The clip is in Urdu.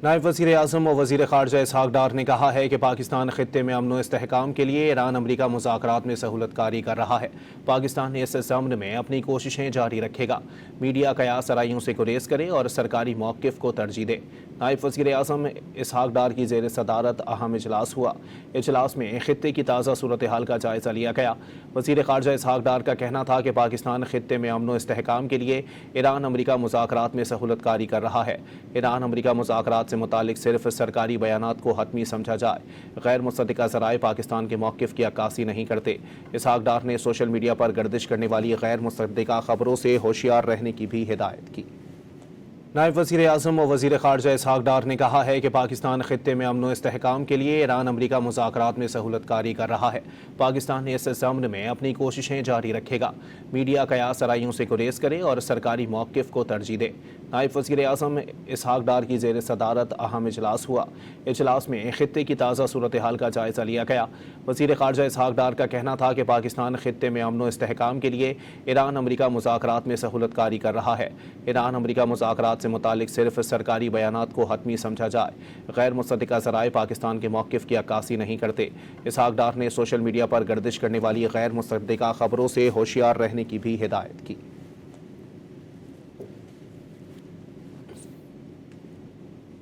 نائب وزیر اعظم و وزیر خارجہ اسحاق ڈار نے کہا ہے کہ پاکستان خطے میں امن و استحکام کے لیے ایران امریکہ مذاکرات میں سہولت کاری کر رہا ہے۔ پاکستان اس ضمن میں اپنی کوششیں جاری رکھے گا۔ میڈیا قیاس آرائیوں سے گریز کرے اور سرکاری موقف کو ترجیح دے۔ نائب وزیر اعظم اسحاق ڈار کی زیر صدارت اہم اجلاس ہوا۔ اجلاس میں خطے کی تازہ صورتحال کا جائزہ لیا گیا۔ وزیر خارجہ اسحاق ڈار کا کہنا تھا کہ پاکستان خطے میں امن و استحکام کے لیے ایران امریکہ مذاکرات میں سہولت کاری کر رہا ہے۔ ایران امریکہ مذاکرات سے متعلق صرف سرکاری بیانات کو حتمی سمجھا جائے۔ غیر مصدقہ ذرائع پاکستان کے موقف کی عکاسی نہیں کرتے۔ اسحاق ڈار نے سوشل میڈیا پر گردش کرنے والی غیر مصدقہ خبروں سے ہوشیار رہنے کی بھی ہدایت کی۔ نائب وزیر اعظم و وزیر خارجہ اسحاق ڈار نے کہا ہے کہ پاکستان خطے میں امن و استحکام کے لیے ایران امریکہ مذاکرات میں سہولت کاری کر رہا ہے۔ پاکستان اس ضمن میں اپنی کوششیں جاری رکھے گا۔ میڈیا قیاس آرائیوں سے گریز کرے اور سرکاری موقف کو ترجیح دے۔ نائب وزیر اعظم اسحاق ڈار کی زیر صدارت اہم اجلاس ہوا۔ اجلاس میں خطے کی تازہ صورتحال کا جائزہ لیا گیا۔ وزیر خارجہ اسحاق ڈار کا کہنا تھا کہ پاکستان خطے میں امن و استحکام کے لیے ایران امریکہ مذاکرات میں سہولت کاری کر رہا ہے۔ ایران امریکہ مذاکرات سے متعلق صرف سرکاری بیانات کو حتمی سمجھا جائے۔ غیر مصدقہ ذرائع پاکستان کے موقف کی عکاسی نہیں کرتے۔ اسحاق ڈار نے سوشل میڈیا پر گردش کرنے والی غیر مصدقہ خبروں سے ہوشیار رہنے کی بھی ہدایت کی۔